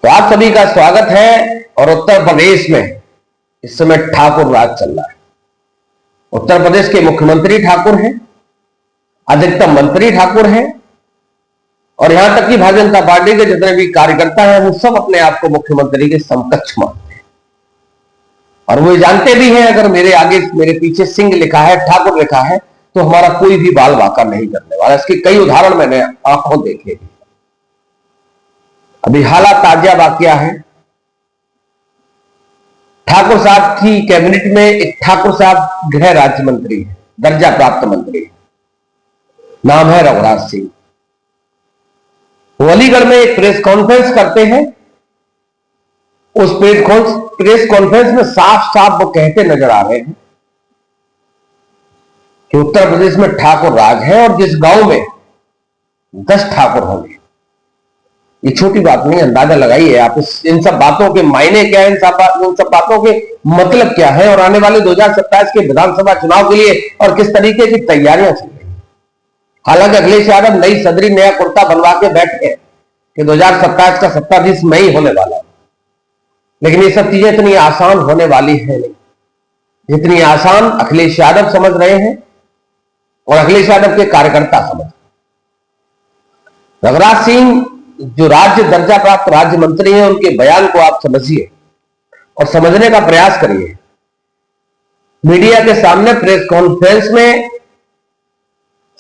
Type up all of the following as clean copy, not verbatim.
तो आप सभी का स्वागत है। और उत्तर प्रदेश में इस समय ठाकुर राज चल रहा है। उत्तर प्रदेश के मुख्यमंत्री ठाकुर हैं, अधिकतम मंत्री ठाकुर हैं, और यहां तक कि भारतीय जनता पार्टी के जितने भी कार्यकर्ता हैं वो सब अपने आप को मुख्यमंत्री के समकक्ष मानते हैं। और वो जानते भी हैं अगर मेरे आगे मेरे पीछे सिंह लिखा है, ठाकुर लिखा है, तो हमारा कोई भी बाल वाका नहीं करने वाला। इसके कई उदाहरण मैंने आंखों देखे। अभी हालात ताजा वाकया है, ठाकुर साहब की कैबिनेट में एक ठाकुर साहब गृह राज्य मंत्री है, दर्जा प्राप्त मंत्री, नाम है रघुराज सिंह। वो अलीगढ़ में एक प्रेस कॉन्फ्रेंस करते हैं। उस प्रेस कॉन्फ्रेंस में साफ साफ वो कहते नजर आ रहे हैं कि उत्तर प्रदेश में ठाकुर राज है और जिस गांव में 10 ठाकुर होंगे, ये छोटी बात नहीं, अंदाजा लगाइए आप इन सब बातों के मायने क्या है, इन सब बातों के मतलब क्या है, और आने वाले 2027 के विधानसभा चुनाव के लिए और किस तरीके की तैयारियां चल रही है। हालांकि अखिलेश यादव नई सदरी नया कुर्ता बनवा के बैठे कि 2027 का सत्ताधीश में ही होने वाला है, लेकिन ये सब चीजें इतनी आसान होने वाली है नहीं जितनी आसान अखिलेश यादव समझ रहे हैं और अखिलेश यादव के कार्यकर्ता समझ। रघुराज सिंह जो राज्य दर्जा प्राप्त राज्य मंत्री हैं, उनके बयान को आप समझिए और समझने का प्रयास करिए। मीडिया के सामने प्रेस कॉन्फ्रेंस में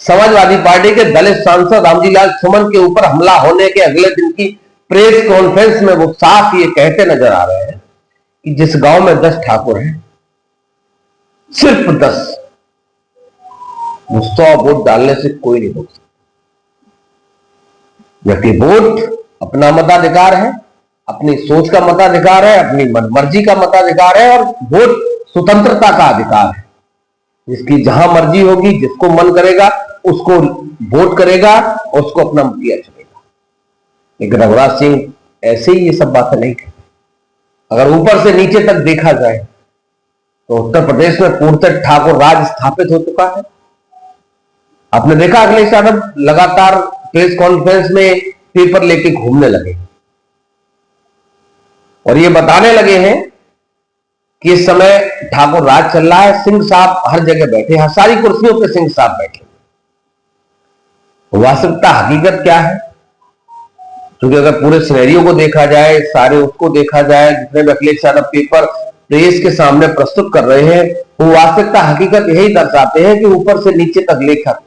समाजवादी पार्टी के दलित सांसद रामजीलाल सुमन के ऊपर हमला होने के अगले दिन की प्रेस कॉन्फ्रेंस में वो साफ ये कहते नजर आ रहे हैं कि जिस गांव में 10 ठाकुर हैं, सिर्फ 10, 100 वोट डालने से कोई नहीं रोक सकता। जबकि वोट अपना मताधिकार है, अपनी सोच का मताधिकार है, अपनी मर्जी का मताधिकार है, और वोट स्वतंत्रता का अधिकार है। जिसकी जहां मर्जी होगी, जिसको मन करेगा उसको वोट करेगा और उसको अपना मुखिया चुनेगा। लेकिन रघुराज सिंह ऐसे ही ये सब बातें नहीं करते। अगर ऊपर से नीचे तक देखा जाए तो उत्तर प्रदेश में पूर्णतः ठाकुर राज स्थापित हो चुका है। आपने देखा अखिलेश यादव लगातार प्रेस कॉन्फ्रेंस में पेपर लेके घूमने लगे और ये बताने लगे हैं कि इस समय ठाकुर राज चल रहा है, सिंह साहब हर जगह बैठे हैं, सारी कुर्सियों पे सिंह साहब बैठे। वास्तविकता हकीकत क्या है? क्योंकि अगर पूरे सिनेरियो को देखा जाए, सारे उसको देखा जाए, जितने भी अखिलेश यादव पेपर प्रेस के सामने प्रस्तुत कर रहे हैं, वो वास्तविकता हकीकत यही दर्शाते हैं कि ऊपर से नीचे तक लेखक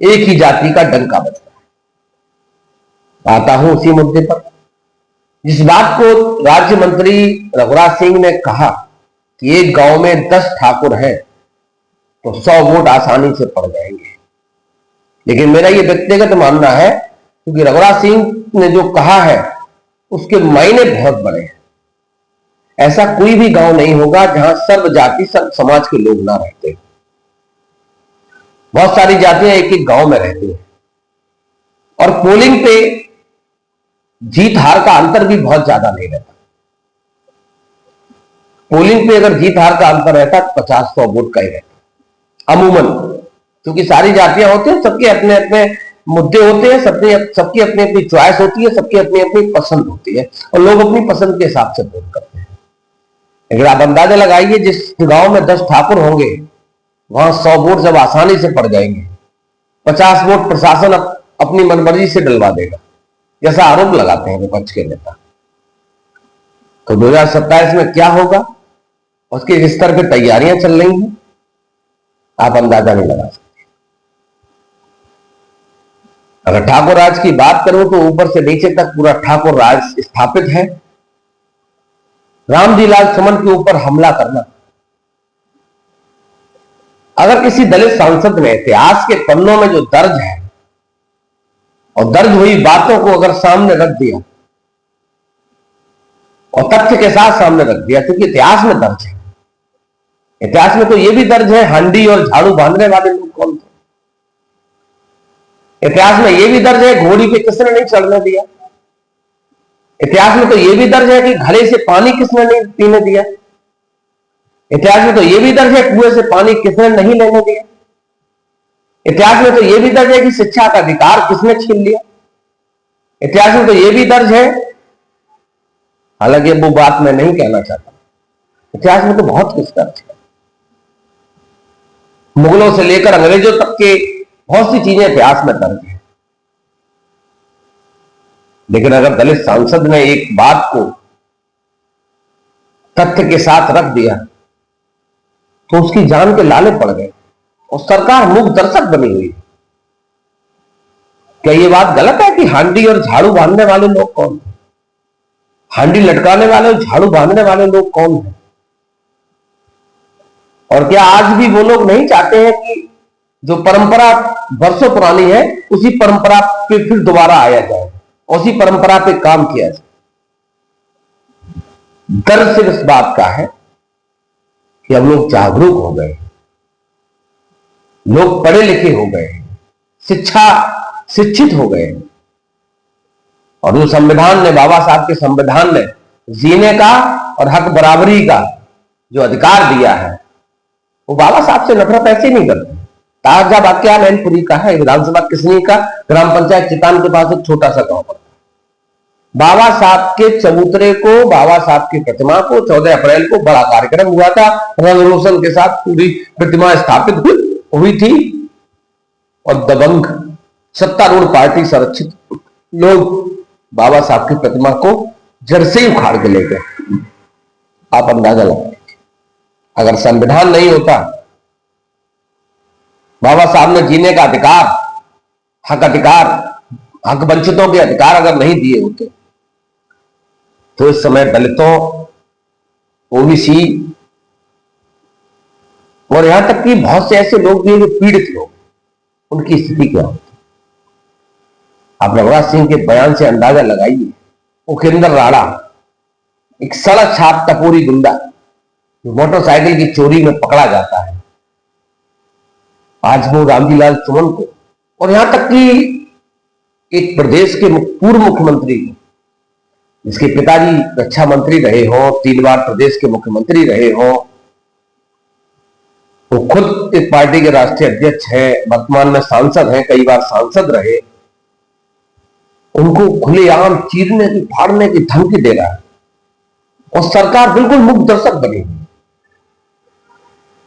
एक ही जाति का डंका बजता है। आता हूं उसी मुद्दे पर। जिस बात को राज्य मंत्री रघुराज सिंह ने कहा कि एक गांव में 10 ठाकुर हैं तो 100 वोट आसानी से पड़ जाएंगे, लेकिन मेरा यह व्यक्तिगत मानना है क्योंकि रघुराज सिंह ने जो कहा है उसके मायने बहुत बड़े हैं। ऐसा कोई भी गांव नहीं होगा जहां सर्व जाति सर्व समाज के लोग ना रहते। बहुत सारी जातियां एक एक गांव में रहती हैं और पोलिंग पे जीत हार का अंतर भी बहुत ज्यादा नहीं रहता। पोलिंग पे अगर जीत हार का अंतर रहता तो 50-100 वोट का ही रहता अमूमन, क्योंकि सारी जातियां होती हैं, सबके अपने अपने मुद्दे होते हैं, सबकी अपनी अपनी चॉइस होती है, सबकी अपनी अपनी पसंद होती है और लोग अपनी पसंद के हिसाब से वोट करते हैं। अगर आप अंदाजा लगाइए, जिस गांव में 10 ठाकुर होंगे वहां 100 वोट जब आसानी से पड़ जाएंगे, 50 वोट प्रशासन अपनी मनमर्जी से डलवा देगा, जैसा आरोप लगाते हैं विपक्ष के नेता। तो 2027 में क्या होगा, उसके स्तर पर तैयारियां चल रही हैं, आप अंदाजा नहीं लगा सकते। अगर ठाकुर राज की बात करूं तो ऊपर से नीचे तक पूरा ठाकुर राज स्थापित है। रामजीलाल सुमन के ऊपर हमला करना, अगर किसी दलित सांसद ने इतिहास के पन्नों में जो दर्ज है और दर्ज हुई बातों को अगर सामने रख दिया और तथ्य के साथ सामने रख दिया, क्योंकि इतिहास में दर्ज है, इतिहास में तो यह भी दर्ज है हांडी और झाड़ू बांधने वाले लोग कौन थे। इतिहास में यह भी दर्ज है घोड़ी पे किसने नहीं चढ़ने दिया। इतिहास में तो यह भी दर्ज है कि घड़े से पानी किसने नहीं पीने दिया। इतिहास में तो यह भी दर्ज है कुएं से पानी किसने नहीं लेने दिया। इतिहास में तो यह भी दर्ज है कि शिक्षा का अधिकार किसने छीन लिया। इतिहास में तो यह भी दर्ज है हालांकि वो बात मैं नहीं कहना चाहता। इतिहास में तो बहुत कुछ दर्ज है, मुगलों से लेकर अंग्रेजों तक के बहुत सी चीजें इतिहास में दर्ज है। लेकिन अगर दलित सांसद ने एक बात को तथ्य के साथ रख दिया तो उसकी जान के लाले पड़ गए और सरकार मूक दर्शक बनी हुई। क्या यह बात गलत है कि हांडी और झाड़ू बांधने वाले लोग कौन हैं? हांडी लटकाने वाले और झाड़ू बांधने वाले लोग कौन हैं? और क्या आज भी वो लोग नहीं चाहते हैं कि जो परंपरा वर्षों पुरानी है उसी परंपरा पे फिर दोबारा आया जाए, उसी परंपरा पे काम किया जाए? दर्द सिर्फ इस बात का है कि अब लोग जागरूक हो गए, लोग पढ़े लिखे हो गए, शिक्षित हो गए, और जो संविधान ने, बाबा साहब के संविधान ने जीने का और हक बराबरी का जो अधिकार दिया है, वो बाबा साहब से नफरत ऐसे नहीं करते। ताजा वाक्य मैनपुरी का है, विधानसभा किसनी का, ग्राम पंचायत चितान के पास एक छोटा सा गांव पड़ता है। बाबा साहब के चबूतरे को, बाबा साहब की प्रतिमा को 14 अप्रैल को बड़ा कार्यक्रम हुआ था, रंग रोशन के साथ पूरी प्रतिमा स्थापित हुई थी और दबंग सत्तारूढ़ पार्टी संरक्षित लोग बाबा साहब की प्रतिमा को जड़ से ही उखाड़ के ले गए। आप अंदाजा लगाइए, अगर संविधान नहीं होता, बाबा साहब ने जीने का अधिकार, हक वंचितों के अधिकार अगर नहीं दिए होते तो इस समय दलितों, ओबीसी और यहां तक कि बहुत से ऐसे लोग भी हैं जो पीड़ित लोग, उनकी स्थिति क्या होती? आप रघुराज सिंह के बयान से अंदाजा लगाइए। उखिंदर राणा, एक सड़क छाप टपोरी गुंडा जो मोटरसाइकिल की चोरी में पकड़ा जाता है, आज वो रामजीलाल सुमन को, और यहां तक कि एक प्रदेश के पूर्व मुख्यमंत्री को, जिसके पिताजी रक्षा मंत्री रहे हो, 3 बार प्रदेश के मुख्यमंत्री रहे हो, वो खुद एक पार्टी के राष्ट्रीय अध्यक्ष हैं, वर्तमान में सांसद हैं, कई बार सांसद रहे, उनको खुलेआम चीरने की, फाड़ने की धमकी दे रहा है और सरकार बिल्कुल मूक दर्शक बनी,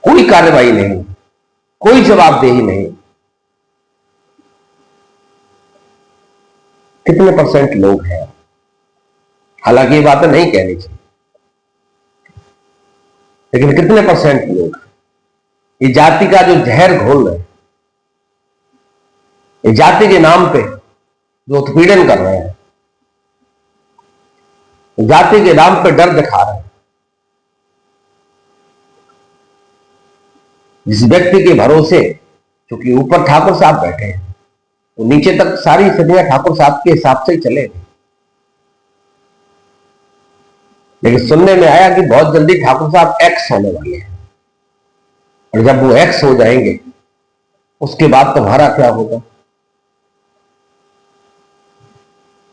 कोई कार्रवाई नहीं, कोई जवाबदेही नहीं। कितने परसेंट लोग हैं? हालांकि ये बातें नहीं कहनी चाहिए, लेकिन कितने परसेंट लोग ये जाति का जो जहर घोल रहे हैं, ये जाति के नाम पे जो उत्पीड़न कर रहे हैं, जाति के नाम पे डर दिखा रहे हैं, जिस व्यक्ति के भरोसे, क्योंकि ऊपर ठाकुर साहब बैठे हैं तो नीचे तक सारी स्थितियां ठाकुर साहब के हिसाब से ही चले। लेकिन सुनने में आया कि बहुत जल्दी ठाकुर साहब एक्स होने वाले हैं, और जब वो एक्स हो जाएंगे उसके बाद तुम्हारा क्या होगा?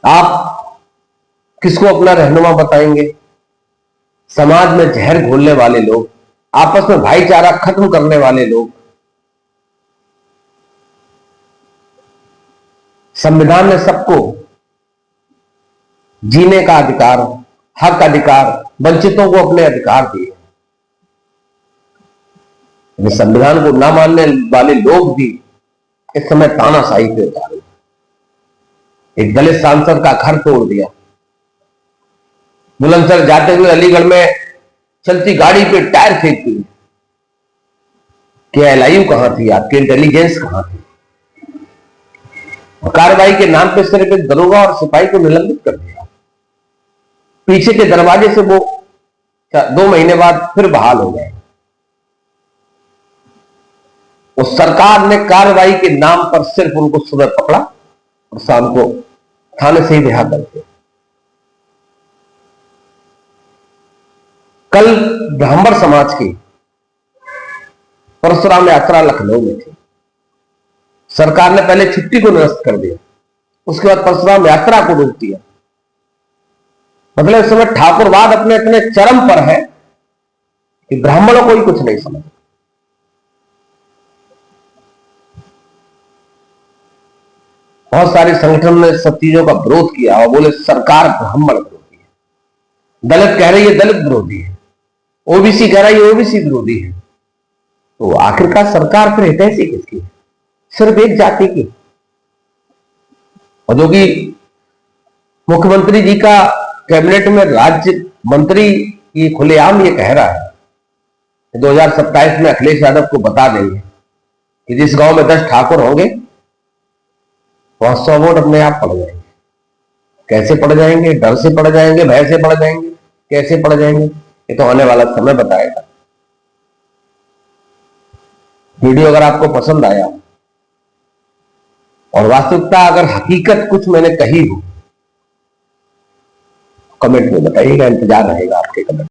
आप किसको अपना रहनुमा बताएंगे? समाज में जहर घोलने वाले लोग, आपस में भाईचारा खत्म करने वाले लोग। संविधान ने सबको जीने का अधिकार, हक अधिकार, वंचितों को अपने अधिकार दिए। संविधान को ना मानने वाले लोग भी इस समय तानाशाही पे उतारे। एक दलित सांसद का घर तोड़ दिया, बुलंदशहर जाते हुए अलीगढ़ में चलती गाड़ी पे टायर फेंक दिए। क्या एलआईयू कहां थी? आपकी इंटेलिजेंस कहां थी? कार्रवाई के नाम पे सिर्फ एक दरोगा और सिपाही को निलंबित कर दिया, पीछे के दरवाजे से वो 2 महीने बाद फिर बहाल हो गए। उस सरकार ने कार्रवाई के नाम पर सिर्फ उनको सुबह पकड़ा और शाम को थाने से ही रिहा कर दिया। कल ब्राह्मण समाज की परशुराम यात्रा लखनऊ में थी। सरकार ने पहले छुट्टी को निरस्त कर दिया, उसके बाद परशुराम यात्रा को रोक दिया। मतलब इस समय ठाकुरवाद अपने इतने चरम पर है कि ब्राह्मणों को ही कुछ नहीं समझ। बहुत सारे संगठन ने सब चीजों का विरोध किया और बोले सरकार ब्राह्मण विरोधी है। दलित कह रही है दलित विरोधी है, ओबीसी कह रहा है ओबीसी विरोधी है। तो आखिरकार सरकार फिर हितैषी किसकी है? सिर्फ एक जाति की। और जो कि मुख्यमंत्री जी का कैबिनेट में राज्य मंत्री ये खुलेआम ये कह रहा है कि 2027 में अखिलेश यादव को बता देंगे कि जिस गांव में 10 ठाकुर होंगे वहां 100 वोट अपने आप पड़ जाएंगे। कैसे पड़ जाएंगे? डर से पड़ जाएंगे, भय से पड़ जाएंगे, कैसे पड़ जाएंगे, ये तो आने वाला समय बताएगा। वीडियो अगर आपको पसंद आया और वास्तविकता अगर हकीकत कुछ मैंने कही हो, कमेंट में बताइएगा, इंतजार रहेगा आपके कमेंट।